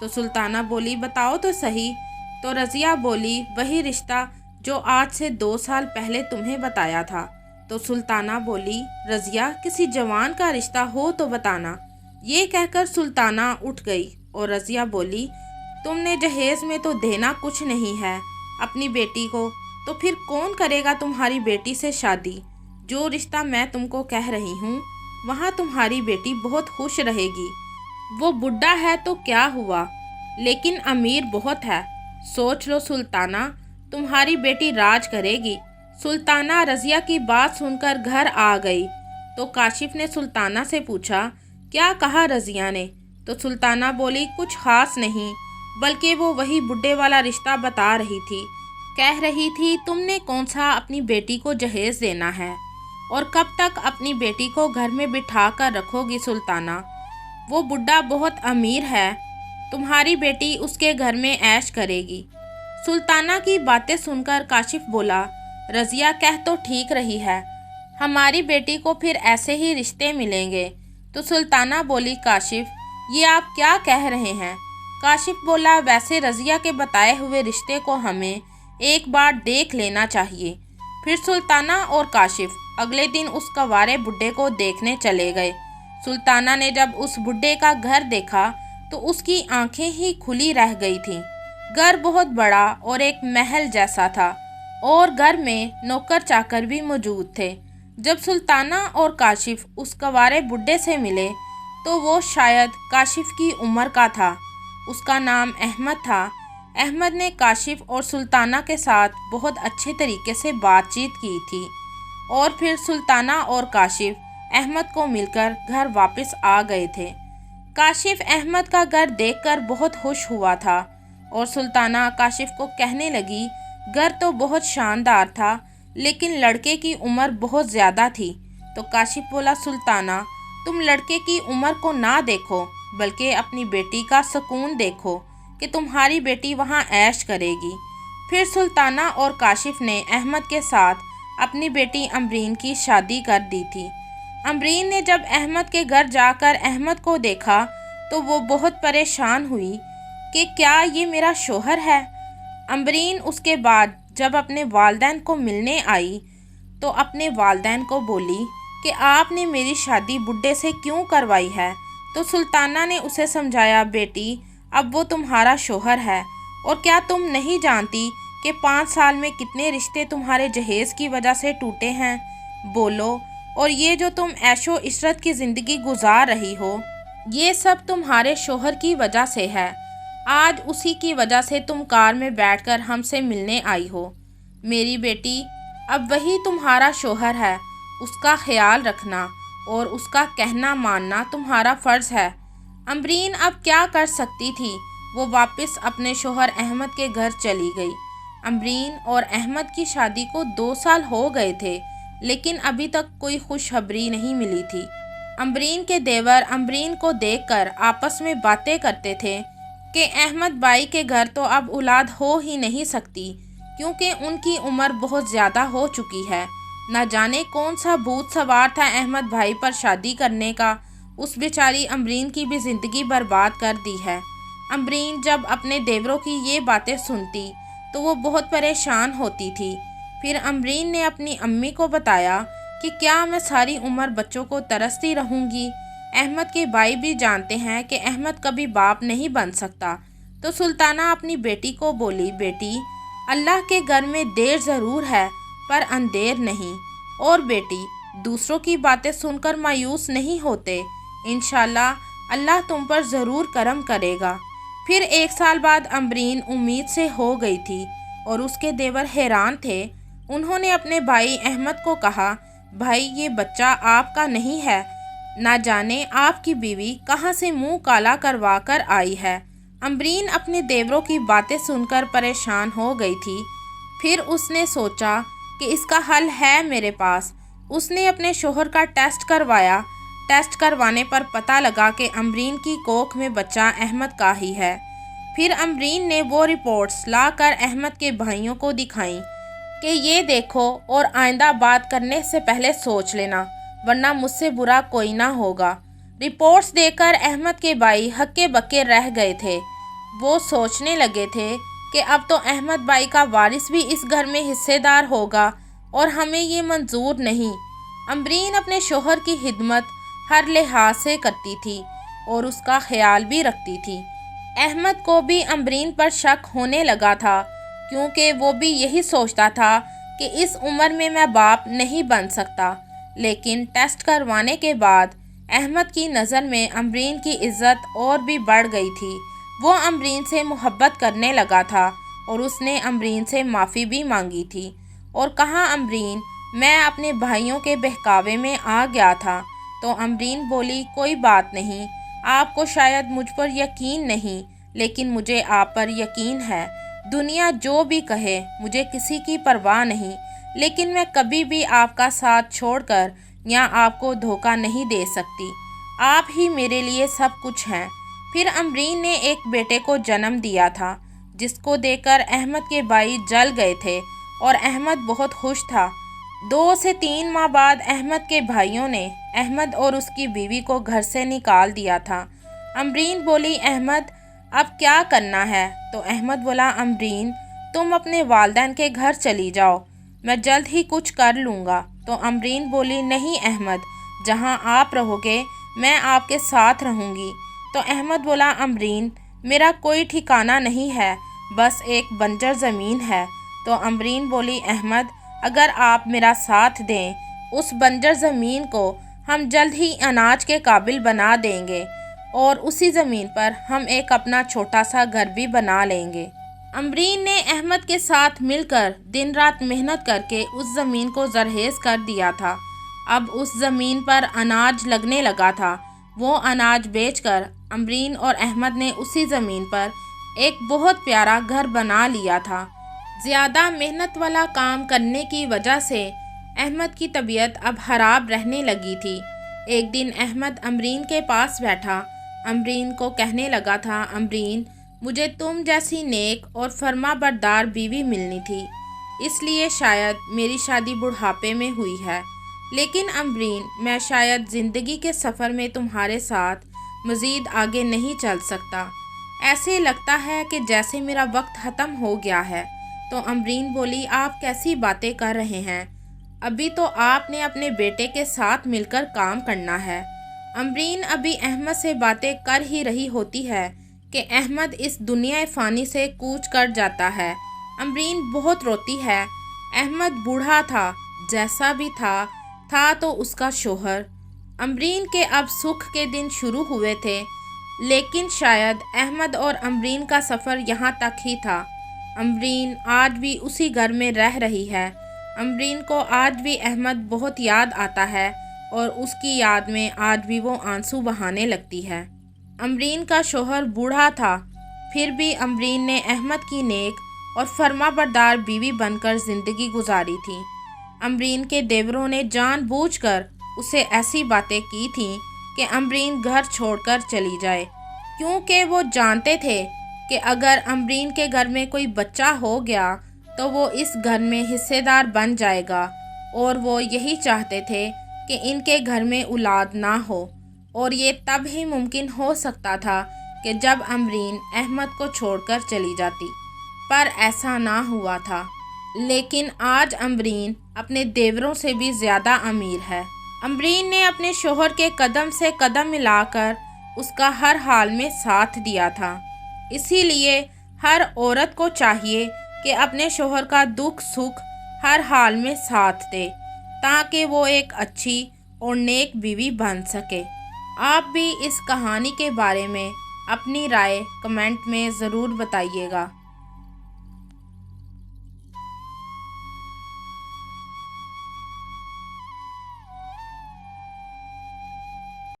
تو سلطانہ بولی بتاؤ تو صحیح۔ تو رضیہ بولی وہی رشتہ جو آج سے 2 سال پہلے تمہیں بتایا تھا۔ تو سلطانہ بولی رضیہ کسی جوان کا رشتہ ہو تو بتانا۔ یہ کہہ کر سلطانہ اٹھ گئی اور رضیہ بولی تم نے جہیز میں تو دینا کچھ نہیں ہے اپنی بیٹی کو، تو پھر کون کرے گا تمہاری بیٹی سے شادی؟ جو رشتہ میں تم کو کہہ رہی ہوں وہاں تمہاری بیٹی بہت خوش رہے گی۔ وہ بڈھا ہے تو کیا ہوا، لیکن امیر بہت ہے۔ سوچ لو سلطانہ، تمہاری بیٹی راج کرے گی۔ سلطانہ رضیہ کی بات سن کر گھر آ گئی تو کاشف نے سلطانہ سے پوچھا کیا کہا رضیہ نے؟ تو سلطانہ بولی کچھ خاص نہیں، بلکہ وہ وہی بڈھے والا رشتہ بتا رہی تھی۔ کہہ رہی تھی تم نے کون سا اپنی بیٹی کو جہیز دینا ہے اور کب تک اپنی بیٹی کو گھر میں بٹھا کر رکھو گی سلطانہ؟ وہ بڈھا بہت امیر ہے، تمہاری بیٹی اس کے گھر میں عیش کرے گی۔ سلطانہ کی باتیں سن کر کاشف بولا رضیہ کہہ تو ٹھیک رہی ہے، ہماری بیٹی کو پھر ایسے ہی رشتے ملیں گے۔ تو سلطانہ بولی کاشف یہ آپ کیا کہہ رہے ہیں؟ کاشف بولا ویسے رضیہ کے بتائے ہوئے رشتے کو ہمیں ایک بار دیکھ لینا چاہیے۔ پھر سلطانہ اور کاشف اگلے دن اس کنوارے بڈھے کو دیکھنے چلے گئے۔ سلطانہ نے جب اس بڈھے کا گھر دیکھا تو اس کی آنکھیں ہی کھلی رہ گئی تھیں۔ گھر بہت بڑا اور ایک محل جیسا تھا اور گھر میں نوکر چاکر بھی موجود تھے۔ جب سلطانہ اور کاشف اس کنوارے بڈھے سے ملے تو وہ شاید کاشف کی عمر کا تھا۔ اس کا نام احمد تھا۔ احمد نے کاشف اور سلطانہ کے ساتھ بہت اچھے طریقے سے بات چیت کی تھی اور پھر سلطانہ اور کاشف احمد کو مل کر گھر واپس آ گئے تھے۔ کاشف احمد کا گھر دیکھ کر بہت خوش ہوا تھا اور سلطانہ کاشف کو کہنے لگی گھر تو بہت شاندار تھا لیکن لڑکے کی عمر بہت زیادہ تھی۔ تو کاشف بولا سلطانہ تم لڑکے کی عمر کو نہ دیکھو بلکہ اپنی بیٹی کا سکون دیکھو کہ تمہاری بیٹی وہاں عیش کرے گی۔ پھر سلطانہ اور کاشف نے احمد کے ساتھ اپنی بیٹی امبرین کی شادی کر دی تھی۔ امبرین نے جب احمد کے گھر جا کر احمد کو دیکھا تو وہ بہت پریشان ہوئی کہ کیا یہ میرا شوہر ہے؟ امبرین اس کے بعد جب اپنے والدین کو ملنے آئی تو اپنے والدین کو بولی کہ آپ نے میری شادی بڈھے سے کیوں کروائی ہے؟ تو سلطانہ نے اسے سمجھایا بیٹی اب وہ تمہارا شوہر ہے اور کیا تم نہیں جانتی کہ 5 سال میں کتنے رشتے تمہارے جہیز کی وجہ سے ٹوٹے ہیں؟ بولو، اور یہ جو تم عیش و عشرت کی زندگی گزار رہی ہو یہ سب تمہارے شوہر کی وجہ سے ہے۔ آج اسی کی وجہ سے تم کار میں بیٹھ کر ہم سے ملنے آئی ہو۔ میری بیٹی اب وہی تمہارا شوہر ہے، اس کا خیال رکھنا اور اس کا کہنا ماننا تمہارا فرض ہے۔ امبرین اب کیا کر سکتی تھی؟ وہ واپس اپنے شوہر احمد کے گھر چلی گئی۔ امبرین اور احمد کی شادی کو 2 سال ہو گئے تھے لیکن ابھی تک کوئی خوشخبری نہیں ملی تھی۔ امبرین کے دیور امبرین کو دیکھ کر آپس میں باتیں کرتے تھے کہ احمد بائی کے گھر تو اب اولاد ہو ہی نہیں سکتی کیونکہ ان کی عمر بہت زیادہ ہو چکی ہے۔ نہ جانے کون سا بھوت سوار تھا احمد بھائی پر شادی کرنے کا، اس بیچاری امبرین کی بھی زندگی برباد کر دی ہے۔ امبرین جب اپنے دیوروں کی یہ باتیں سنتی تو وہ بہت پریشان ہوتی تھی۔ پھر امبرین نے اپنی امی کو بتایا کہ کیا میں ساری عمر بچوں کو ترستی رہوں گی؟ احمد کے بھائی بھی جانتے ہیں کہ احمد کبھی باپ نہیں بن سکتا۔ تو سلطانہ اپنی بیٹی کو بولی بیٹی اللہ کے گھر میں دیر ضرور ہے پر اندھیر نہیں، اور بیٹی دوسروں کی باتیں سن کر مایوس نہیں ہوتے، انشاءاللہ اللہ تم پر ضرور کرم کرے گا۔ پھر 1 سال بعد امبرین امید سے ہو گئی تھی اور اس کے دیور حیران تھے۔ انہوں نے اپنے بھائی احمد کو کہا بھائی یہ بچہ آپ کا نہیں ہے، نہ جانے آپ کی بیوی کہاں سے منہ کالا کروا کر آئی ہے۔ امبرین اپنے دیوروں کی باتیں سن کر پریشان ہو گئی تھی۔ پھر اس نے سوچا کہ اس کا حل ہے میرے پاس۔ اس نے اپنے شوہر کا ٹیسٹ کروایا۔ ٹیسٹ کروانے پر پتہ لگا کہ امبرین کی کوکھ میں بچہ احمد کا ہی ہے۔ پھر امبرین نے وہ رپورٹس لا کر احمد کے بھائیوں کو دکھائیں کہ یہ دیکھو اور آئندہ بات کرنے سے پہلے سوچ لینا ورنہ مجھ سے برا کوئی نہ ہوگا۔ رپورٹس دیکھ کر احمد کے بھائی ہکے بکے رہ گئے تھے۔ وہ سوچنے لگے تھے کہ اب تو احمد بھائی کا وارث بھی اس گھر میں حصے دار ہوگا اور ہمیں یہ منظور نہیں۔ امبرین اپنے شوہر کی خدمت ہر لحاظ سے کرتی تھی اور اس کا خیال بھی رکھتی تھی۔ احمد کو بھی امبرین پر شک ہونے لگا تھا، کیونکہ وہ بھی یہی سوچتا تھا کہ اس عمر میں باپ نہیں بن سکتا۔ لیکن ٹیسٹ کروانے کے بعد احمد کی نظر میں امبرین کی عزت اور بھی بڑھ گئی تھی۔ وہ امبرین سے محبت کرنے لگا تھا اور اس نے امبرین سے معافی بھی مانگی تھی اور کہا، امبرین میں اپنے بھائیوں کے بہکاوے میں آ گیا تھا۔ تو امبرین بولی، کوئی بات نہیں، آپ کو شاید مجھ پر یقین نہیں، لیکن مجھے آپ پر یقین ہے۔ دنیا جو بھی کہے مجھے کسی کی پرواہ نہیں، لیکن میں کبھی بھی آپ کا ساتھ چھوڑ کر یا آپ کو دھوکہ نہیں دے سکتی۔ آپ ہی میرے لیے سب کچھ ہیں۔ پھر امبرین نے ایک بیٹے کو جنم دیا تھا، جس کو دیکھ کر احمد کے بھائی جل گئے تھے اور احمد بہت خوش تھا۔ 2 سے 3 ماہ بعد احمد کے بھائیوں نے احمد اور اس کی بیوی کو گھر سے نکال دیا تھا۔ امبرین بولی، احمد اب کیا کرنا ہے؟ تو احمد بولا، امبرین تم اپنے والدین کے گھر چلی جاؤ، میں جلد ہی کچھ کر لوں گا۔ تو امبرین بولی، نہیں احمد، جہاں آپ رہو گے میں آپ کے ساتھ رہوں گی۔ تو احمد بولا، امبرین میرا کوئی ٹھکانہ نہیں ہے، بس ایک بنجر زمین ہے۔ تو امبرین بولی، احمد اگر آپ میرا ساتھ دیں، اس بنجر زمین کو ہم جلد ہی اناج کے قابل بنا دیں گے اور اسی زمین پر ہم ایک اپنا چھوٹا سا گھر بھی بنا لیں گے۔ امبرین نے احمد کے ساتھ مل کر دن رات محنت کر کے اس زمین کو زرخیز کر دیا تھا۔ اب اس زمین پر اناج لگنے لگا تھا۔ وہ اناج بیچ کر امبرین اور احمد نے اسی زمین پر ایک بہت پیارا گھر بنا لیا تھا۔ زیادہ محنت والا کام کرنے کی وجہ سے احمد کی طبیعت اب خراب رہنے لگی تھی۔ ایک دن احمد امبرین کے پاس بیٹھا، امبرین کو کہنے لگا تھا، امبرین مجھے تم جیسی نیک اور فرما بردار بیوی ملنی تھی، اس لیے شاید میری شادی بڑھاپے میں ہوئی ہے، لیکن امبرین میں شاید زندگی کے سفر میں تمہارے ساتھ مزید آگے نہیں چل سکتا۔ ایسے لگتا ہے کہ جیسے میرا وقت ختم ہو گیا ہے۔ تو امبرین بولی، آپ کیسی باتیں کر رہے ہیں؟ ابھی تو آپ نے اپنے بیٹے کے ساتھ مل کر کام کرنا ہے۔ امبرین ابھی احمد سے باتیں کر ہی رہی ہوتی ہے کہ احمد اس دنیا فانی سے کوچ کر جاتا ہے۔ امبرین بہت روتی ہے۔ احمد بوڑھا تھا، جیسا بھی تھا تو اس کا شوہر۔ امبرین کے اب سکھ کے دن شروع ہوئے تھے، لیکن شاید احمد اور امبرین کا سفر یہاں تک ہی تھا۔ امبرین آج بھی اسی گھر میں رہ رہی ہے۔ امبرین کو آج بھی احمد بہت یاد آتا ہے اور اس کی یاد میں آج بھی وہ آنسو بہانے لگتی ہے۔ امبرین کا شوہر بوڑھا تھا، پھر بھی امبرین نے احمد کی نیک اور فرما بردار بیوی بن کر زندگی گزاری تھی۔ امبرین کے دیوروں نے جان بوجھ کر اسے ایسی باتیں کی تھیں کہ امبرین گھر چھوڑ کر چلی جائے، کیونکہ وہ جانتے تھے کہ اگر امبرین کے گھر میں کوئی بچہ ہو گیا تو وہ اس گھر میں حصے دار بن جائے گا، اور وہ یہی چاہتے تھے کہ ان کے گھر میں اولاد نہ ہو، اور یہ تب ہی ممکن ہو سکتا تھا کہ جب امبرین احمد کو چھوڑ کر چلی جاتی، پر ایسا نہ ہوا تھا۔ لیکن آج امبرین اپنے دیوروں سے بھی زیادہ امیر ہے۔ امبرین نے اپنے شوہر کے قدم سے قدم ملا کر اس کا ہر حال میں ساتھ دیا تھا۔ اسی لیے ہر عورت کو چاہیے کہ اپنے شوہر کا دکھ سکھ ہر حال میں ساتھ دے، تاکہ وہ ایک اچھی اور نیک بیوی بن سکے۔ آپ بھی اس کہانی کے بارے میں اپنی رائے کمنٹ میں ضرور بتائیے گا۔